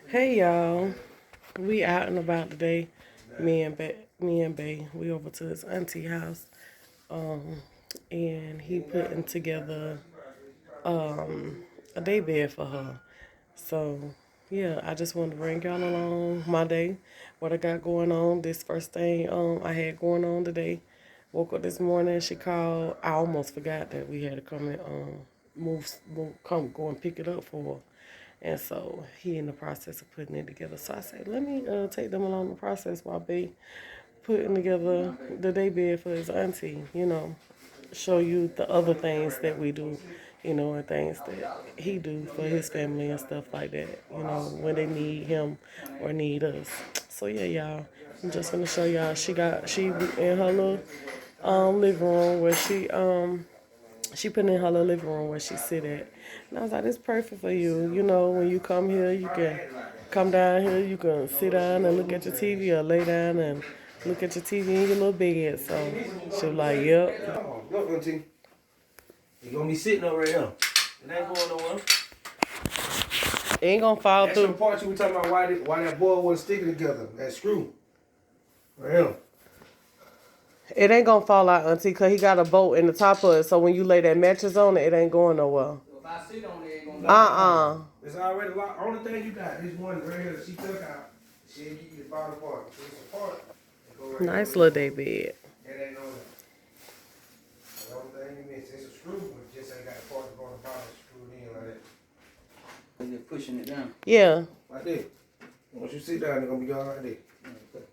Hey y'all, we out and about today. Me and Bay, we over to his auntie house, and he putting together a day bed for her. So yeah, I just wanted to bring y'all along my day, what I got going on. This first thing I had going on today. Woke up this morning, she called. I almost forgot that we had to come and go and pick it up for her. And so he in the process of putting it together. So I said, let me take them along the process while they putting together the day bed for his auntie, show you the other things that we do, and things that he do for his family and stuff like that, when they need him or need us. So yeah, y'all, I'm just gonna show y'all. She in her little living room where she put in her little living room where she sit at. And I was like, it's perfect for you. When you come here, you can come down here, you can sit down and look at your TV or lay down and look at your TV in your little bed. So she was like, yep. Look, auntie. You gonna be sitting over right now. It ain't going nowhere. It ain't gonna fall That's through. the part you were talking about why that board wasn't sticking together. That screw. Right here. It ain't gonna fall out, auntie, because he got a bolt in the top of it. So when you lay that mattress on it, it ain't going nowhere. If I sit on it, it ain't gonna It's already locked. Only thing you got is one right here that she took out. She didn't give you the bottom part. So it's a part. Right Nice little day bed. It ain't on there. The only thing you miss is a screw, but just ain't got the part to go on the bottom screwed in like that. Is it pushing it down? Yeah. Like that. Once you sit down, it's gonna be all like that. Okay.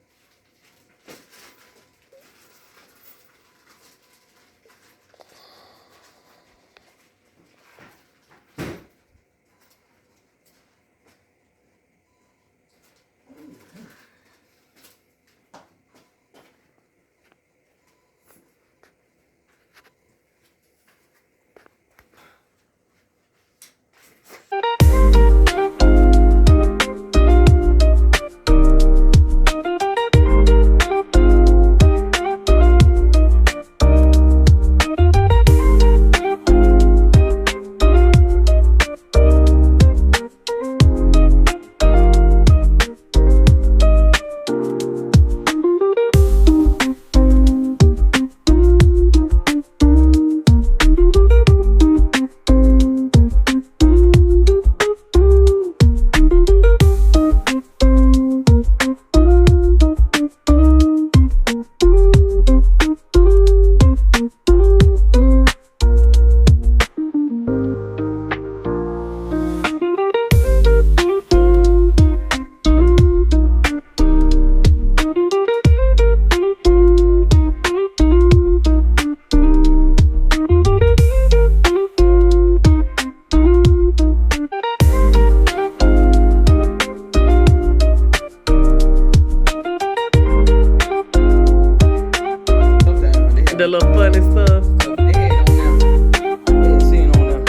The little funny stuff. They had on there. They had seen on there.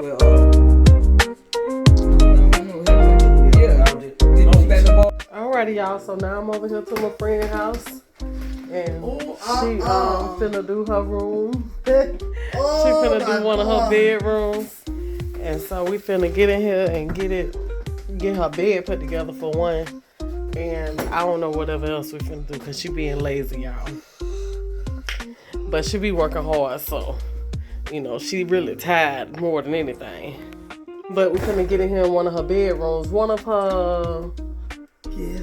Well, Alrighty, y'all. So now I'm over here to my friend's house, and she finna do her room. She finna do one of her bedrooms, and so we finna get in here and get her bed put together for one. And I don't know whatever else we finna do because she being lazy, y'all. But she be working hard, so she really tired more than anything. But we finna get in here in one of her bedrooms, one of her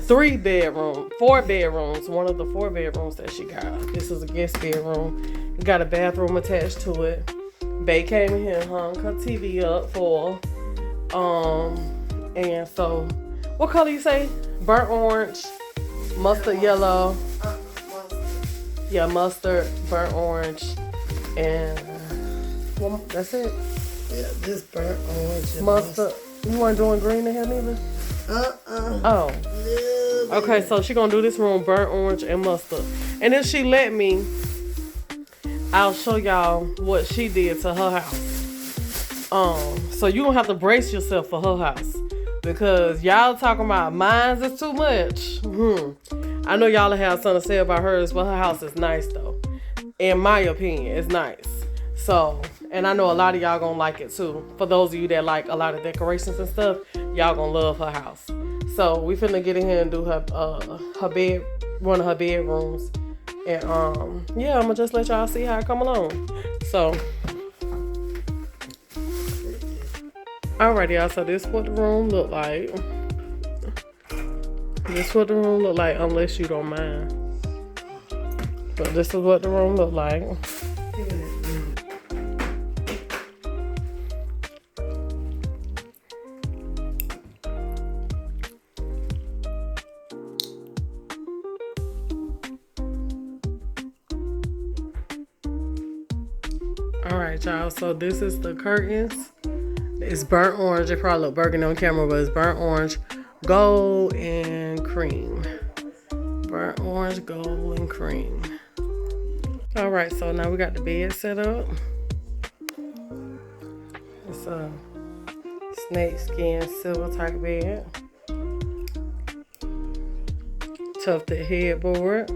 4 bedrooms, one of the 4 bedrooms that she got. This is a guest bedroom. It got a bathroom attached to it. Bay came in here and hung her TV up for and so what color you say? Burnt orange, mustard yellow. Yeah, mustard, burnt orange, and well, that's it. Yeah, just burnt orange and Mustard. You weren't doing green in here neither? Oh. Okay, so she gonna do this room burnt orange and mustard. And if she let me, I'll show y'all what she did to her house. So you gonna have to brace yourself for her house. Because y'all talking about mine's is too much. I know y'all have something to say about hers, but her house is nice though. In my opinion, it's nice. So, and And I know a lot of y'all gonna like it too. For those of you that like a lot of decorations and stuff, y'all gonna love her house. So we finna get in here and do her bed, one of her bedrooms. And yeah, I'm gonna just let y'all see how it come along. So alright y'all, so this is what the room look like. This is what the room look like, unless you don't mind. But this is what the room look like. Alright y'all, so this is the curtains. It's burnt orange. It probably look burgundy on camera, but it's burnt orange, gold, and cream. Burnt orange, gold, and cream. Alright, so now we got the bed set up. It's a snake skin silver type bed. Tufted headboard.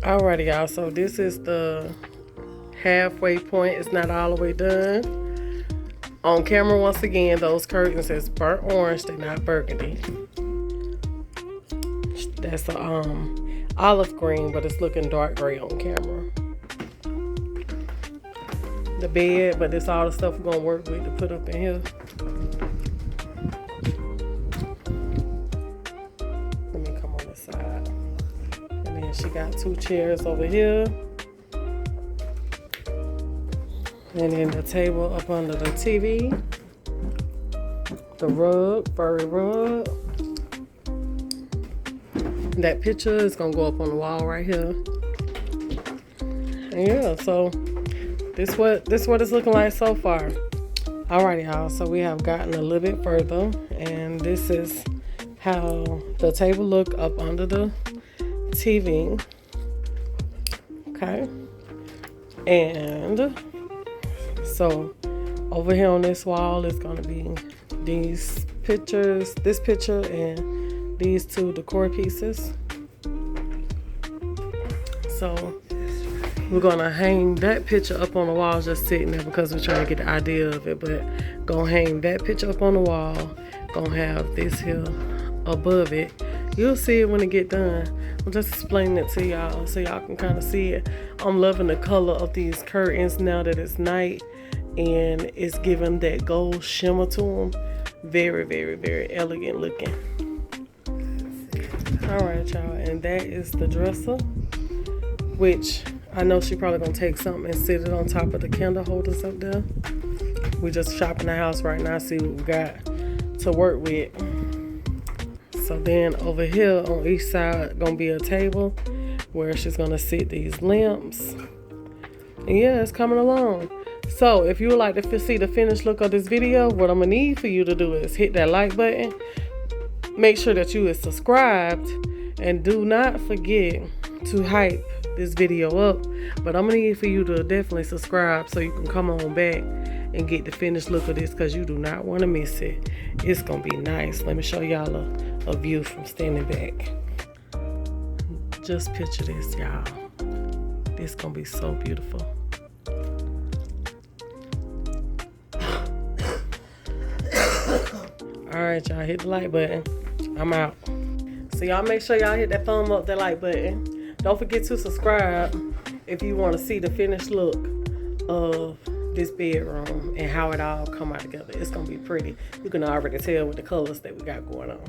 Alrighty, y'all. So this is the halfway point. It's not all the way done. On camera, once again, those curtains is burnt orange. They're not burgundy. That's a olive green, but it's looking dark gray on camera. The bed, but this all the stuff we're gonna work with to put up in here. Let me come on this side. And then she got 2 chairs over here. And then the table up under the TV. The rug, furry rug. That picture is gonna go up on the wall right here. And yeah, so this what it's looking like so far. Alrighty, y'all. So we have gotten a little bit further, and this is how the table look up under the TV. Okay, and so over here on this wall is gonna be these pictures, this picture, and these 2 decor pieces. So we're gonna hang that picture up on the wall, just sitting there because we're trying to get the idea of it. But gonna hang that picture up on the wall. Gonna have this here above it. You'll see it when it get done. I'm just explaining it to y'all so y'all can kind of see it. I'm loving the color of these curtains now that it's night, and it's giving that gold shimmer to them. Very, very, very elegant looking. Alright, y'all, and that is the dresser, which I know she probably gonna take something and sit it on top of the candle holders up there. We just shopping the house right now, see what we got to work with. So then over here on each side gonna be a table where she's gonna sit these lamps. And yeah, it's coming along. So if you would like to see the finished look of this video, what I'm gonna need for you to do is hit that like button. Make sure that you is subscribed, and do not forget to hype this video up. But I'm gonna need for you to definitely subscribe so you can come on back and get the finished look of this, because you do not want to miss it. It's gonna be nice. Let me show y'all a view from standing back. Just picture this, y'all. This gonna be so beautiful. Alright, y'all, hit the like button. I'm out. So y'all make sure y'all hit that thumb up, that like button. Don't forget to subscribe if you want to see the finished look of this bedroom and how it all come out together. It's gonna be pretty. You can already tell with the colors that we got going on.